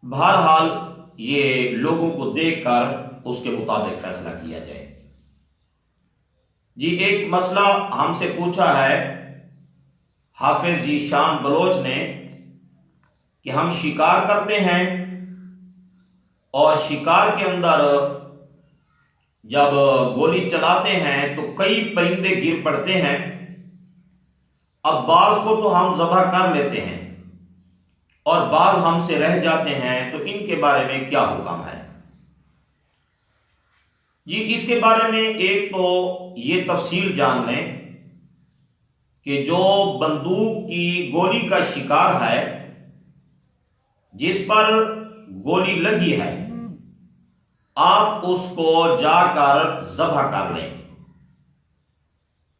بہرحال یہ لوگوں کو دیکھ کر اس کے مطابق فیصلہ کیا جائے۔ جی ایک مسئلہ ہم سے پوچھا ہے حافظ جی شان بلوچ نے کہ ہم شکار کرتے ہیں اور شکار کے اندر جب گولی چلاتے ہیں تو کئی پرندے گر پڑتے ہیں، اب بعض کو تو ہم ذبح کر لیتے ہیں اور بعض ہم سے رہ جاتے ہیں، تو ان کے بارے میں کیا حکم ہے؟ جی اس کے بارے میں ایک تو یہ تفصیل جان لیں کہ جو بندوق کی گولی کا شکار ہے، جس پر گولی لگی ہے، آپ اس کو جا کر ذبح کر لیں۔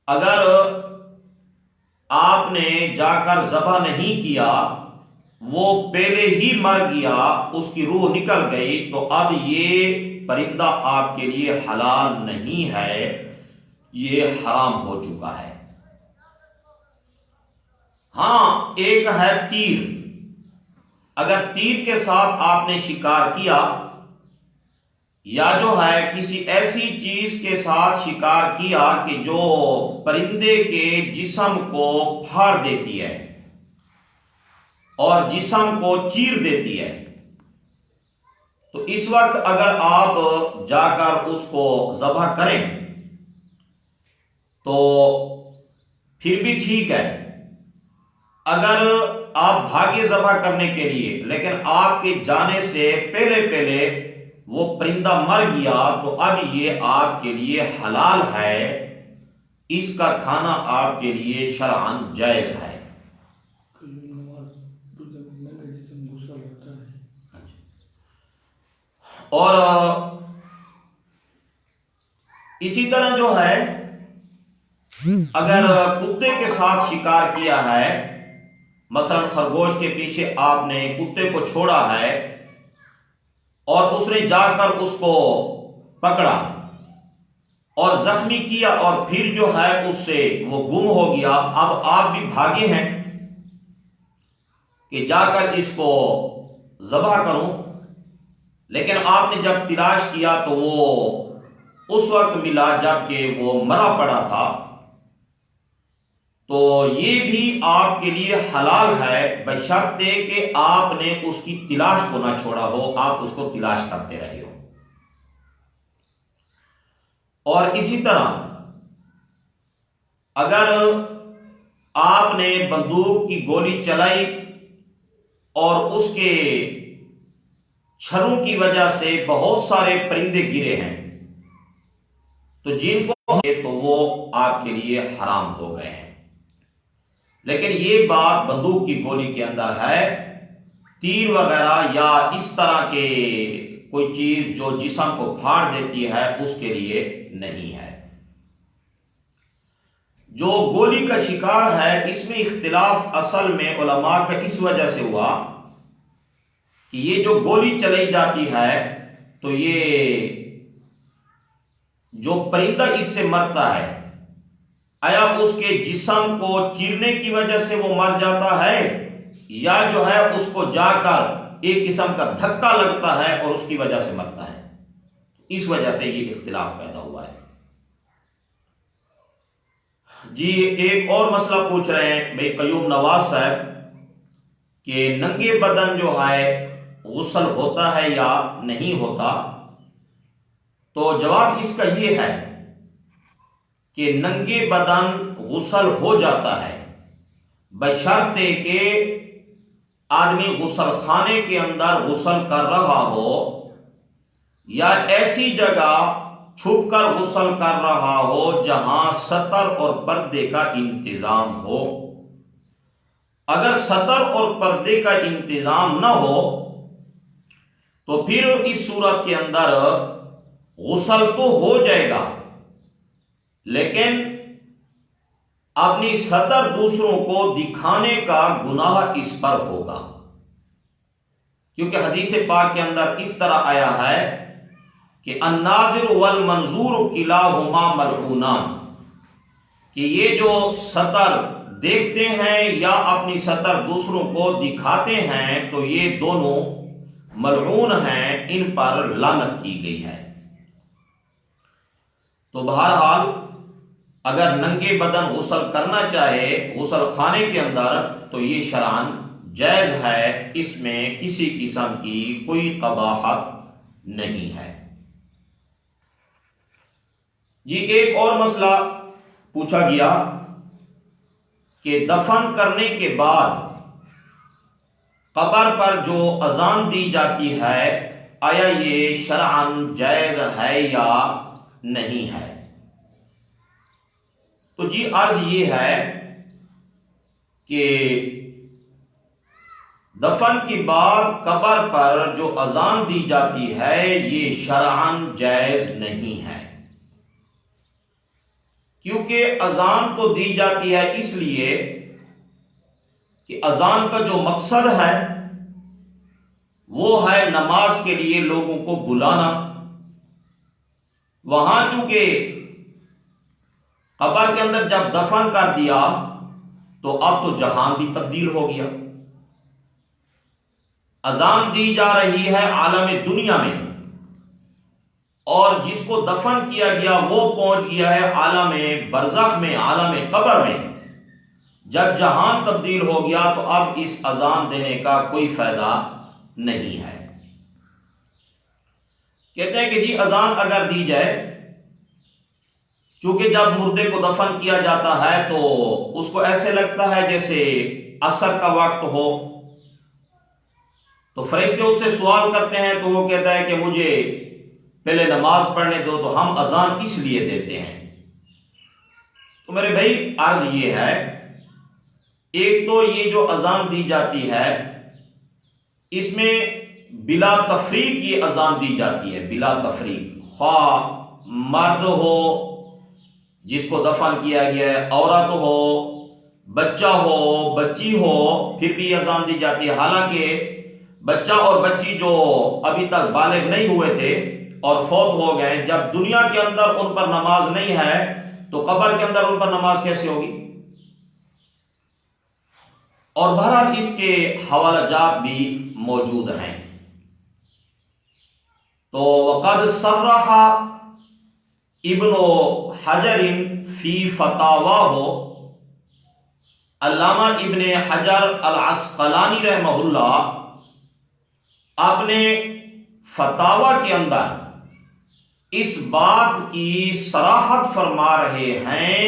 اگر آپ نے جا کر ذبح نہیں کیا، وہ پہلے ہی مر گیا، اس کی روح نکل گئی، تو اب یہ پرندہ آپ کے لیے حلال نہیں ہے، یہ حرام ہو چکا ہے۔ ہاں ایک ہے تیر، اگر تیر کے ساتھ آپ نے شکار کیا یا جو ہے کسی ایسی چیز کے ساتھ شکار کیا کہ جو پرندے کے جسم کو پھاڑ دیتی ہے اور جسم کو چیر دیتی ہے، تو اس وقت اگر آپ جا کر اس کو ذبح کریں تو پھر بھی ٹھیک ہے۔ اگر آپ بھاگے ذبح کرنے کے لیے لیکن آپ کے جانے سے پہلے وہ پرندہ مر گیا، تو اب یہ آپ کے لیے حلال ہے، اس کا کھانا آپ کے لیے شرعاً جائز ہے۔ اور اسی طرح جو ہے اگر کتے کے ساتھ شکار کیا ہے، مثلا خرگوش کے پیچھے آپ نے کتے کو چھوڑا ہے اور اس نے جا کر اس کو پکڑا اور زخمی کیا اور پھر جو ہے اس سے وہ گم ہو گیا، اب آپ بھی بھاگے ہیں کہ جا کر اس کو ذبح کروں، لیکن آپ نے جب تلاش کیا تو وہ اس وقت ملا جب کہ وہ مرا پڑا تھا، تو یہ بھی آپ کے لیے حلال ہے، بشرطے کہ آپ نے اس کی تلاش کو نہ چھوڑا ہو، آپ اس کو تلاش کرتے رہے ہو۔ اور اسی طرح اگر آپ نے بندوق کی گولی چلائی اور اس کے چھروں کی وجہ سے بہت سارے پرندے گرے ہیں، تو جن کو تو وہ آپ کے لیے حرام ہو گئے ہیں۔ لیکن یہ بات بندوق کی گولی کے اندر ہے، تیر وغیرہ یا اس طرح کے کوئی چیز جو جسم کو پھاڑ دیتی ہے اس کے لیے نہیں ہے۔ جو گولی کا شکار ہے، اس میں اختلاف اصل میں علماء کا اس وجہ سے ہوا کہ یہ جو گولی چلائی جاتی ہے تو یہ جو پرندہ اس سے مرتا ہے، آیا اس کے جسم کو چیرنے کی وجہ سے وہ مر جاتا ہے یا جو ہے اس کو جا کر ایک قسم کا دھکا لگتا ہے اور اس کی وجہ سے مرتا ہے؟ اس وجہ سے یہ اختلاف پیدا ہوا ہے۔ جی ایک اور مسئلہ پوچھ رہے ہیں بھائی قیوم نواز صاحب کہ ننگے بدن جو ہے غسل ہوتا ہے یا نہیں ہوتا؟ تو جواب اس کا یہ ہے کہ ننگے بدن غسل ہو جاتا ہے، بشرطے کہ آدمی غسل خانے کے اندر غسل کر رہا ہو یا ایسی جگہ چھپ کر غسل کر رہا ہو جہاں سطر اور پردے کا انتظام ہو۔ اگر سطر اور پردے کا انتظام نہ ہو تو پھر اس صورت کے اندر غسل تو ہو جائے گا، لیکن اپنی سطر دوسروں کو دکھانے کا گناہ اس پر ہوگا، کیونکہ حدیث پاک کے اندر اس طرح آیا ہے کہ الناظر والمنظور کلاہما ملعونان، کہ یہ جو سطر دیکھتے ہیں یا اپنی سطر دوسروں کو دکھاتے ہیں تو یہ دونوں ملعون ہیں، ان پر لعنت کی گئی ہے۔ تو بہرحال اگر ننگے بدن غسل کرنا چاہے غسل خانے کے اندر تو یہ شرعاً جائز ہے، اس میں کسی قسم کی کوئی قباحت نہیں ہے۔ جی ایک اور مسئلہ پوچھا گیا کہ دفن کرنے کے بعد قبر پر جو اذان دی جاتی ہے آیا یہ شرعاً جائز ہے یا نہیں ہے؟ تو جی عرض یہ ہے کہ دفن کے بعد قبر پر جو اذان دی جاتی ہے یہ شرعاً جائز نہیں ہے، کیونکہ اذان تو دی جاتی ہے اس لیے کہ اذان کا جو مقصد ہے وہ ہے نماز کے لیے لوگوں کو بلانا۔ وہاں چونکہ قبر کے اندر جب دفن کر دیا تو اب تو جہان بھی تبدیل ہو گیا، اذان دی جا رہی ہے عالم دنیا میں، اور جس کو دفن کیا گیا وہ پہنچ گیا ہے عالم برزخ میں، عالم قبر میں۔ جب جہان تبدیل ہو گیا تو اب اس اذان دینے کا کوئی فائدہ نہیں ہے۔ کہتے ہیں کہ جی اذان اگر دی جائے، چونکہ جب مردے کو دفن کیا جاتا ہے تو اس کو ایسے لگتا ہے جیسے عصر کا وقت ہو، تو فرشتے اس سے سوال کرتے ہیں تو وہ کہتا ہے کہ مجھے پہلے نماز پڑھنے دو، تو ہم اذان اس لیے دیتے ہیں۔ تو میرے بھائی عرض یہ ہے، ایک تو یہ جو اذان دی جاتی ہے اس میں بلا تفریق یہ اذان دی جاتی ہے، بلا تفریق، خواہ مرد ہو جس کو دفن کیا گیا ہے، عورت ہو، بچہ ہو، بچی ہو، پھر بھی اذان دی جاتی ہے۔ حالانکہ بچہ اور بچی جو ابھی تک بالغ نہیں ہوئے تھے اور فوت ہو گئے، جب دنیا کے اندر ان پر نماز نہیں ہے تو قبر کے اندر ان پر نماز کیسے ہوگی؟ اور بہرحال اس کے حوالہ جات بھی موجود ہیں۔ تو وقد صرح ابن حجر فی فتاواہ، علامہ ابن حجر العسقلانی رحمہ اللہ اپنے فتاوا کے اندر اس بات کی صراحت فرما رہے ہیں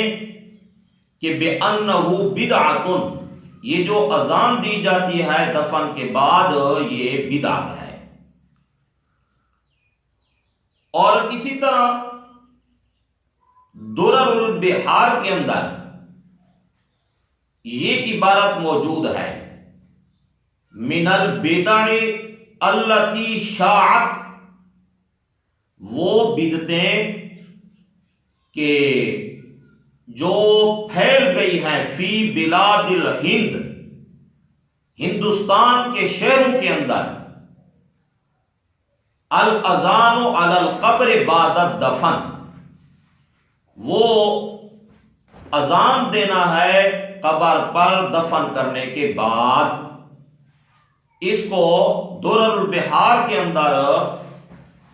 کہ بِأَنَّهُ بِدْعَةٌ، یہ جو اذان دی جاتی ہے دفن کے بعد یہ بدعت ہے۔ اور اسی طرح درر البحار کے اندر یہ عبارت موجود ہے، من البدع التی شاعت، وہ بدعتیں کہ جو پھیل گئی ہیں فی بلاد الہند، ہندوستان کے شہروں کے اندر، الاذان علی القبر بعد الدفن، وہ اذان دینا ہے قبر پر دفن کرنے کے بعد۔ اس کو درر البحار کے اندر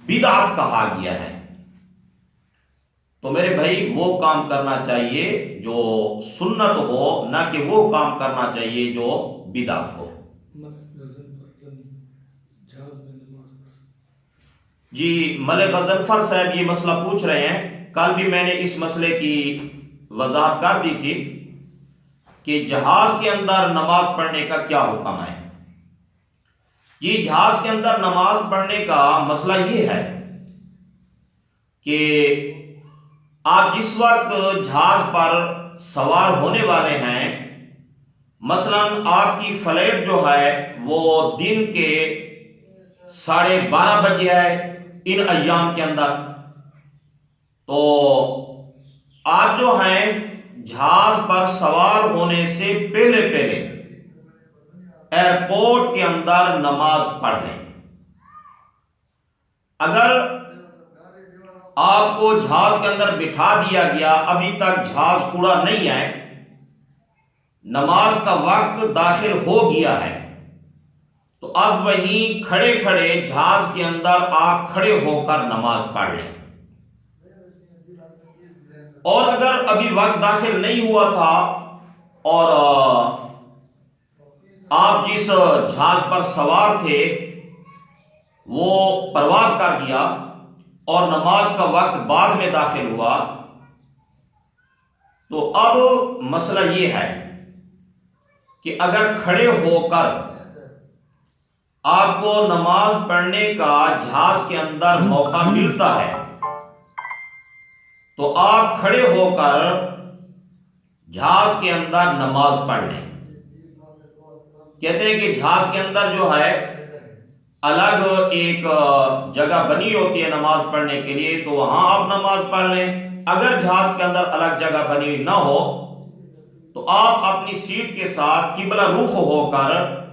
بدعت کہا گیا ہے۔ تو میرے بھائی وہ کام کرنا چاہیے جو سنت ہو، نہ کہ وہ کام کرنا چاہیے جو بدعت ہو۔ جی ملک غضنفر صاحب یہ مسئلہ پوچھ رہے ہیں، کل بھی میں نے اس مسئلے کی وضاحت کر دی تھی کہ جہاز کے اندر نماز پڑھنے کا کیا حکم ہے۔ یہ جہاز کے اندر نماز پڑھنے کا مسئلہ یہ ہے کہ آپ جس وقت جہاز پر سوار ہونے والے ہیں، مثلا آپ کی فلائٹ جو ہے وہ دن کے 12:30 بجے ہے ان ایام کے اندر، تو آپ جو ہیں جہاز پر سوار ہونے سے پہلے ایئرپورٹ کے اندر نماز پڑھ لیں۔ اگر آپ کو جہاز کے اندر بٹھا دیا گیا، ابھی تک جہاز اڑا نہیں ہے، نماز کا وقت داخل ہو گیا ہے، تو اب وہیں کھڑے کھڑے جہاز کے اندر آپ کھڑے ہو کر نماز پڑھ لیں، اور اگر ابھی وقت داخل نہیں ہوا تھا اور آپ جس جہاز پر سوار تھے وہ پرواز کر گیا اور نماز کا وقت بعد میں داخل ہوا، تو اب مسئلہ یہ ہے کہ اگر کھڑے ہو کر آپ کو نماز پڑھنے کا جہاز کے اندر موقع ملتا ہے تو آپ کھڑے ہو کر جہاز کے اندر نماز پڑھ لیں۔ کہتے ہیں کہ جہاز کے اندر جو ہے الگ ایک جگہ بنی ہوتی ہے نماز پڑھنے کے لیے، تو وہاں آپ نماز پڑھ لیں۔ اگر جہاز کے اندر الگ جگہ بنی ہوئی نہ ہو تو آپ اپنی سیٹ کے ساتھ قبلہ رخ ہو کر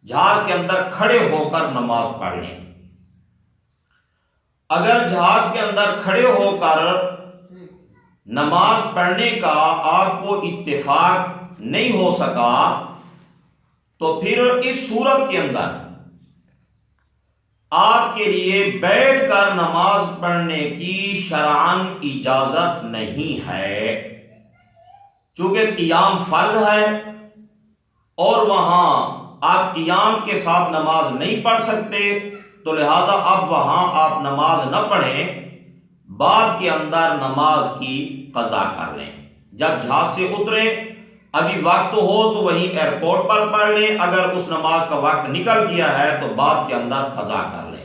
جہاز کے اندر کھڑے ہو کر نماز پڑھ لیں۔ اگر جہاز کے اندر کھڑے ہو کر نماز پڑھنے کا آپ کو اتفاق نہیں ہو سکا تو پھر اس صورت کے اندر آپ کے لیے بیٹھ کر نماز پڑھنے کی شرعاً اجازت نہیں ہے، چونکہ قیام فرض ہے اور وہاں آپ قیام کے ساتھ نماز نہیں پڑھ سکتے، تو لہذا اب وہاں آپ نماز نہ پڑھیں، بعد کے اندر نماز کی قضا کر لیں۔ جب جہاز سے اتریں ابھی وقت ہو تو وہیں ایئرپورٹ پر پڑھ لیں، اگر اس نماز کا وقت نکل گیا ہے تو بعد کے اندر قضا کر لیں۔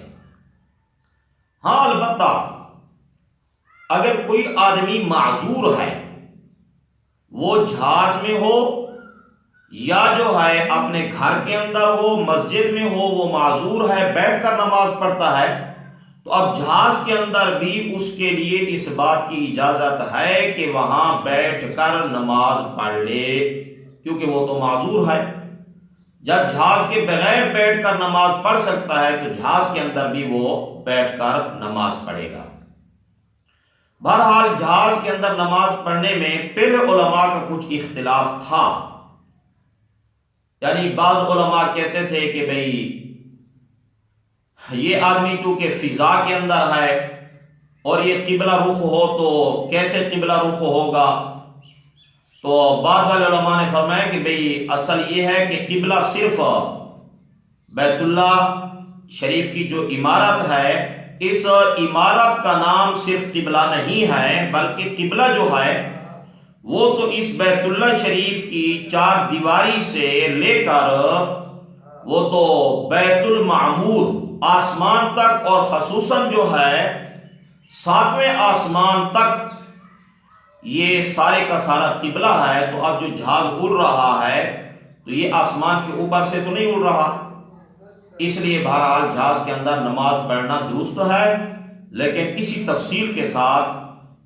ہاں البتہ اگر کوئی آدمی معذور ہے، وہ جہاز میں ہو یا جو ہے اپنے گھر کے اندر ہو، مسجد میں ہو، وہ معذور ہے، بیٹھ کر نماز پڑھتا ہے، تو اب جہاز کے اندر بھی اس کے لیے اس بات کی اجازت ہے کہ وہاں بیٹھ کر نماز پڑھ لے، کیونکہ وہ تو معذور ہے۔ جب جہاز کے بغیر بیٹھ کر نماز پڑھ سکتا ہے تو جہاز کے اندر بھی وہ بیٹھ کر نماز پڑھے گا۔ بہرحال جہاز کے اندر نماز پڑھنے میں پہلے علماء کا کچھ اختلاف تھا، یعنی بعض علماء کہتے تھے کہ بھئی یہ آدمی چونکہ فضا کے اندر ہے اور یہ قبلہ رخ ہو تو کیسے قبلہ رخ ہوگا، تو بعض والے علماء نے فرمایا کہ بھئی اصل یہ ہے کہ قبلہ صرف بیت اللہ شریف کی جو عمارت ہے، اس عمارت کا نام صرف قبلہ نہیں ہے، بلکہ قبلہ جو ہے وہ تو اس بیت اللہ شریف کی چار دیواری سے لے کر وہ تو بیت المعمور آسمان تک، اور خصوصاً جو ہے 7ویں آسمان تک یہ سارے کا سارا قبلہ ہے۔ تو اب جو جہاز اڑ رہا ہے تو یہ آسمان کے اوپر سے تو نہیں اڑ رہا، اس لیے بہرحال جہاز کے اندر نماز پڑھنا درست ہے، لیکن اسی تفصیل کے ساتھ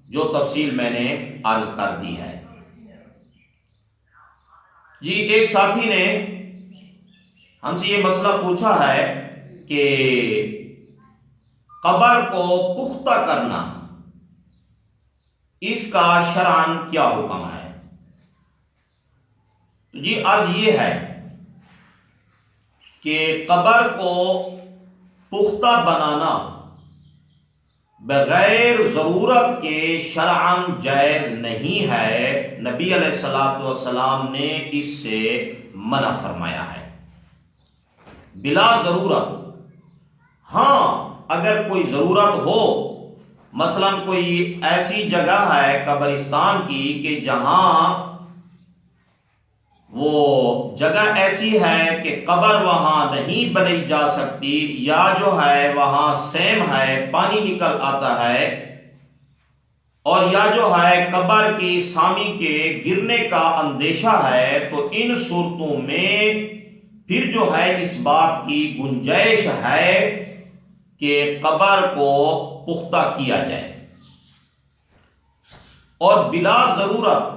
جو تفصیل میں نے عرض کر دی ہے۔ جی ایک ساتھی نے ہم سے یہ مسئلہ پوچھا ہے کہ قبر کو پختہ کرنا، اس کا شرعاً کیا حکم ہے؟ جی عرض یہ ہے کہ قبر کو پختہ بنانا بغیر ضرورت کے شرعاً جائز نہیں ہے، نبی علیہ الصلوۃ والسلام نے اس سے منع فرمایا ہے بلا ضرورت۔ ہاں اگر کوئی ضرورت ہو، مثلا کوئی ایسی جگہ ہے قبرستان کی کہ جہاں وہ جگہ ایسی ہے کہ قبر وہاں نہیں بنائی جا سکتی، یا جو ہے وہاں سیم ہے، پانی نکل آتا ہے، اور یا جو ہے قبر کی سامی کے گرنے کا اندیشہ ہے، تو ان صورتوں میں پھر جو ہے اس بات کی گنجائش ہے کہ قبر کو پختہ کیا جائے، اور بلا ضرورت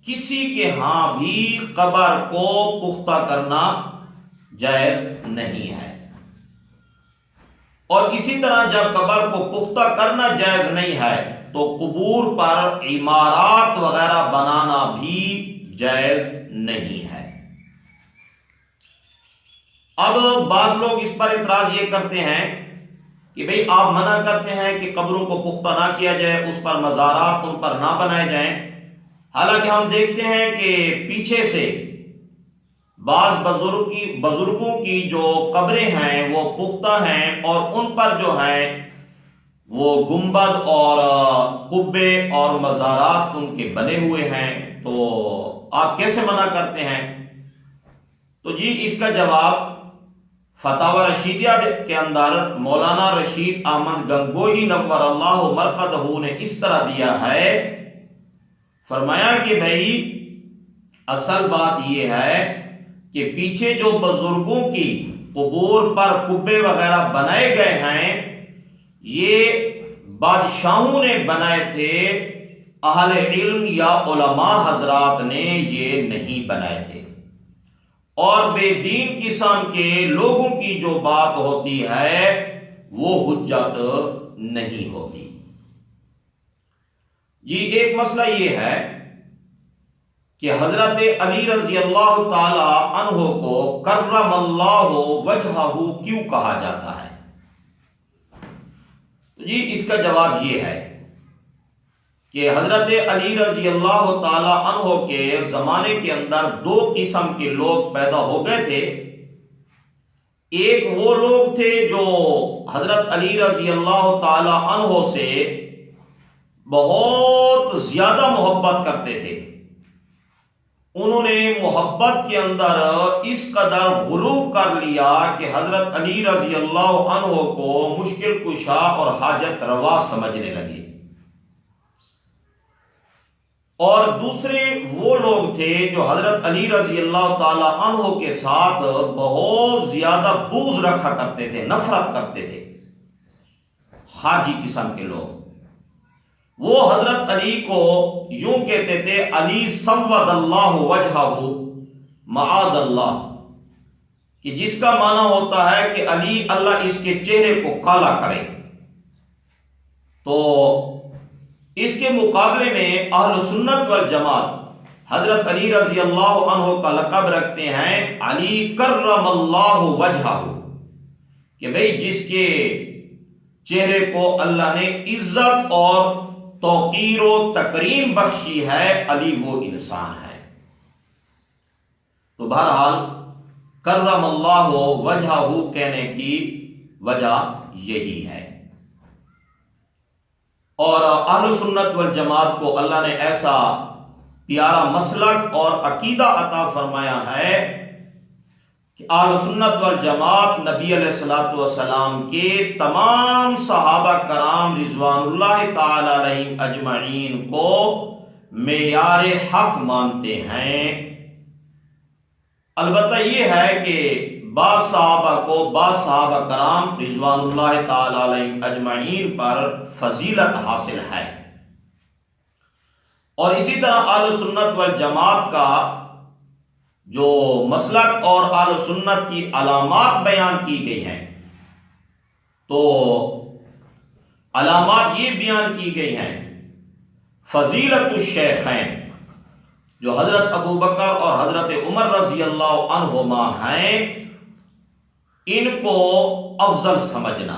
کسی کے ہاں بھی قبر کو پختہ کرنا جائز نہیں ہے۔ اور اسی طرح جب قبر کو پختہ کرنا جائز نہیں ہے تو قبور پر عمارات وغیرہ بنانا بھی جائز نہیں ہے۔ اب بعض لوگ اس پر اعتراض یہ کرتے ہیں کہ بھئی آپ منع کرتے ہیں کہ قبروں کو پختہ نہ کیا جائے، اس پر مزارات ان پر نہ بنائے جائیں، حالانکہ ہم دیکھتے ہیں کہ پیچھے سے بعض بزرگوں کی جو قبریں ہیں وہ پختہ ہیں، اور ان پر جو ہیں وہ گنبد اور قبے اور مزارات ان کے بنے ہوئے ہیں، تو آپ کیسے منع کرتے ہیں؟ تو جی اس کا جواب فتاوی رشیدیہ کے اندر مولانا رشید احمد گنگوہی نور اللہ مرقدہ نے اس طرح دیا ہے، فرمایا کہ بھائی اصل بات یہ ہے کہ پیچھے جو بزرگوں کی قبور پر قبے وغیرہ بنائے گئے ہیں یہ بادشاہوں نے بنائے تھے، اہل علم یا علماء حضرات نے یہ نہیں بنائے تھے، اور بے دین قسم کے لوگوں کی جو بات ہوتی ہے وہ حجت نہیں ہوتی۔ جی ایک مسئلہ یہ ہے کہ حضرت علی رضی اللہ تعالی عنہ کو کرم اللہ وجہہ کیوں کہا جاتا ہے؟ جی اس کا جواب یہ ہے کہ حضرت علی رضی اللہ تعالی عنہ کے زمانے کے اندر دو قسم کے لوگ پیدا ہو گئے تھے۔ ایک وہ لوگ تھے جو حضرت علی رضی اللہ تعالی عنہ سے بہت زیادہ محبت کرتے تھے، انہوں نے محبت کے اندر اس قدر غلو کر لیا کہ حضرت علی رضی اللہ عنہ کو مشکل کشا اور حاجت روا سمجھنے لگے، اور دوسرے وہ لوگ تھے جو حضرت علی رضی اللہ تعالی عنہ کے ساتھ بہت زیادہ بغض رکھا کرتے تھے، نفرت کرتے تھے، خارجی قسم کے لوگ۔ وہ حضرت علی کو یوں کہتے تھے علی سود اللہ وجہہ معاذ اللہ، کہ جس کا معنی ہوتا ہے کہ علی اللہ اس کے چہرے کو کالا کرے۔ تو اس کے مقابلے میں اہل سنت والجماعت حضرت علی رضی اللہ عنہ کا لقب رکھتے ہیں علی کرم اللہ وجہہ، کہ بھئی جس کے چہرے کو اللہ نے عزت اور توقیر و تکریم بخشی ہے، علی وہ انسان ہے۔ تو بہرحال کرم اللہ وجہہ کہنے کی وجہ یہی ہے، اور اہل سنت والجماعت کو اللہ نے ایسا پیارا مسلک اور عقیدہ عطا فرمایا ہے کہ اہل سنت والجماعت نبی علیہ الصلوۃ والسلام کے تمام صحابہ کرام رضوان اللہ تعالی علیہم اجمعین کو معیار حق مانتے ہیں۔ البتہ یہ ہے کہ بعض صحابہ کرام رضوان اللہ تعالی علیہم اجمعین پر فضیلت حاصل ہے، اور اسی طرح اہل سنت والجماعت کا جو مسلک اور اہل سنت کی علامات بیان کی گئی ہیں، تو علامات یہ بیان کی گئی ہیں فضیلت الشیخین، جو حضرت ابو بکر اور حضرت عمر رضی اللہ عنہما ہیں، ان کو افضل سمجھنا،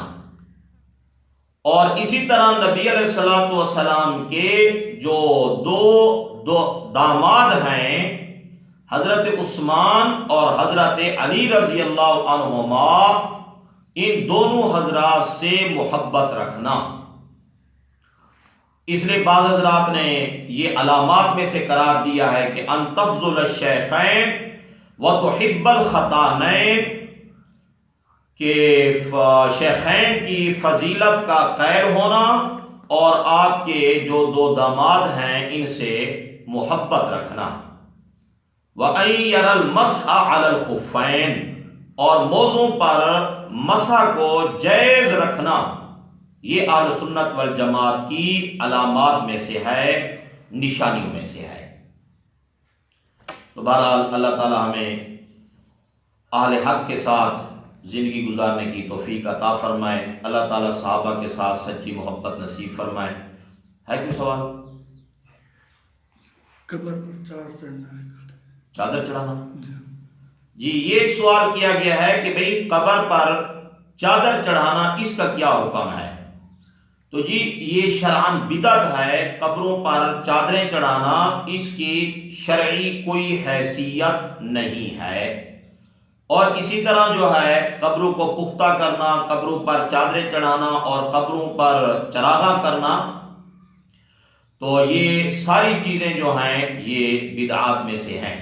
اور اسی طرح نبی علیہ الصلوۃ والسلام کے جو دو داماد ہیں حضرت عثمان اور حضرت علی رضی اللہ عنہما، ان دونوں حضرات سے محبت رکھنا۔ اس لیے بعض حضرات نے یہ علامات میں سے قرار دیا ہے کہ ان تفضل الشیخین وتحب الخطانین، کہ شیخین کی فضیلت کا قائل ہونا اور آپ کے جو دو داماد ہیں ان سے محبت رکھنا۔ وَأَن يَرَى الْمَسْحَ عَلَى الْخُفَّيْنِ، اور موزوں پر مسح کو جائز رکھنا، یہ اہل سنت والجماعت کی علامات میں سے ہے، نشانیوں میں سے ہے۔ تو بہرحال اللہ تعالی ہمیں اہل حق کے ساتھ زندگی گزارنے کی توفیق عطا فرمائے، اللہ تعالی صحابہ کے ساتھ سچی محبت نصیب فرمائے۔ ہے کوئی سوال؟ قبر پر چادر چڑھنا ہے، چادر چڑھانا؟ جی یہ ایک سوال کیا گیا ہے کہ بھئی قبر پر چادر چڑھانا اس کا کیا حکم ہے؟ تو جی یہ شرعاً بدعت ہے، قبروں پر چادریں چڑھانا اس کی شرعی کوئی حیثیت نہیں ہے۔ اور اسی طرح جو ہے قبروں کو پختہ کرنا، قبروں پر چادریں چڑھانا اور قبروں پر چراغاں کرنا، تو یہ ساری چیزیں جو ہیں یہ بدعات میں سے ہیں۔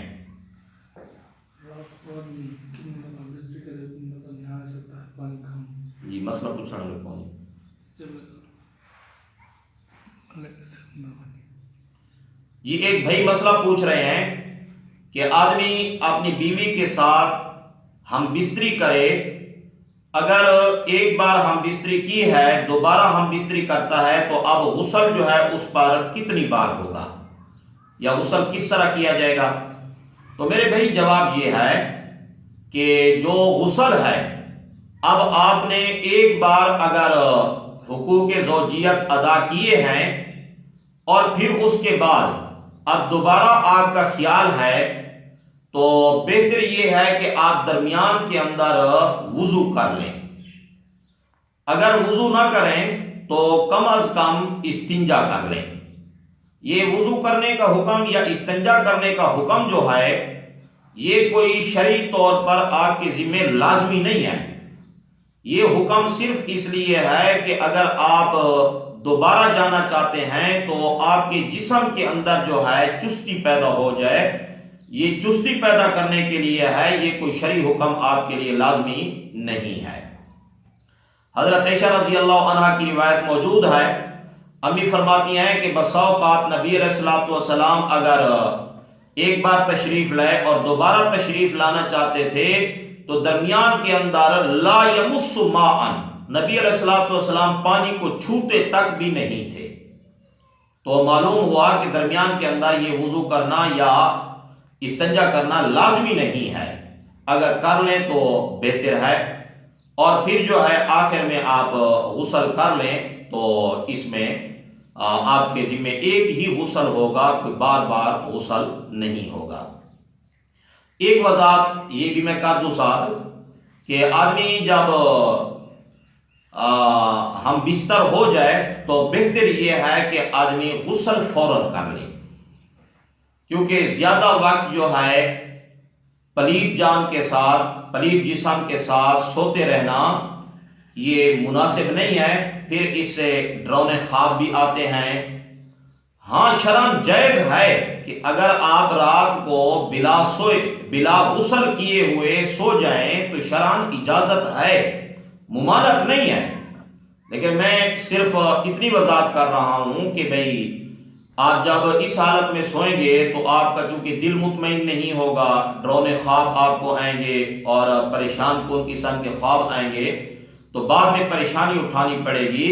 جی مسئلہ پوچھنا لگتا ہوں۔ جی ایک بھائی مسئلہ پوچھ رہے ہیں کہ آدمی اپنی بیوی کے ساتھ ہم بستری کرے، اگر ایک بار ہم بستری کی ہے دوبارہ ہم بستری کرتا ہے تو اب غسل جو ہے اس پر کتنی بار ہوگا یا غسل کس طرح کیا جائے گا؟ تو میرے بھائی جواب یہ ہے کہ جو غسل ہے، اب آپ نے ایک بار اگر حقوق زوجیت ادا کیے ہیں اور پھر اس کے بعد اب دوبارہ آپ کا خیال ہے، تو بہتر یہ ہے کہ آپ درمیان کے اندر وضو کر لیں۔ اگر وضو نہ کریں تو کم از کم استنجا کر لیں۔ یہ وضو کرنے کا حکم یا استنجا کرنے کا حکم جو ہے یہ کوئی شرعی طور پر آپ کے ذمہ لازمی نہیں ہے۔ یہ حکم صرف اس لیے ہے کہ اگر آپ دوبارہ جانا چاہتے ہیں تو آپ کے جسم کے اندر جو ہے چستی پیدا ہو جائے، یہ چستی پیدا کرنے کے لیے ہے، یہ کوئی شرعی حکم آپ کے لیے لازمی نہیں ہے۔ حضرت عائشہ رضی اللہ عنہا کی روایت موجود ہے، امی فرماتی ہیں کہ بسا اوقات نبی علیہ الصلوۃ والسلام اگر ایک بار تشریف لائے اور دوبارہ تشریف لانا چاہتے تھے تو درمیان کے اندر لا یمس ماء، نبی علیہ الصلوۃ والسلام پانی کو چھوتے تک بھی نہیں تھے۔ تو معلوم ہوا کہ درمیان کے اندر یہ وضو کرنا یا استنجا کرنا لازمی نہیں ہے، اگر کر لیں تو بہتر ہے، اور پھر جو ہے آخر میں آپ غسل کر لیں تو اس میں آپ کے ذمہ ایک ہی غسل ہوگا، کوئی بار بار غسل نہیں ہوگا۔ ایک وضاحت یہ بھی میں کر دوں ساتھ کہ آدمی جب ہم بستر ہو جائے تو بہتر یہ ہے کہ آدمی غسل فوراً کر لے، کیونکہ زیادہ وقت جو ہے پلید جان کے ساتھ، پلید جسم کے ساتھ سوتے رہنا یہ مناسب نہیں ہے، پھر اس سے ڈراؤنے خواب بھی آتے ہیں۔ ہاں شرعاً جائز ہے کہ اگر آپ رات کو بلا غسل کیے ہوئے سو جائیں تو شرعاً اجازت ہے، ممانعت نہیں ہے، لیکن میں صرف اتنی وضاحت کر رہا ہوں کہ بھئی آپ جب اس حالت میں سوئیں گے تو آپ کا چونکہ دل مطمئن نہیں ہوگا، ڈراؤنے خواب آپ کو آئیں گے اور پریشان کن قسم کے خواب آئیں گے، تو بعد میں پریشانی اٹھانی پڑے گی۔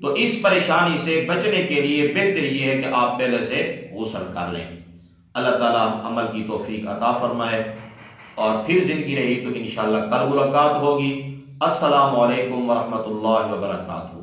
تو اس پریشانی سے بچنے کے لیے بہتر یہ ہے کہ آپ پہلے سے غسل کر لیں۔ اللہ تعالیٰ عمل کی توفیق عطا فرمائے، اور پھر زندگی رہی تو انشاءاللہ کل ملاقات ہوگی۔ السلام علیکم ورحمۃ اللہ وبرکاتہ۔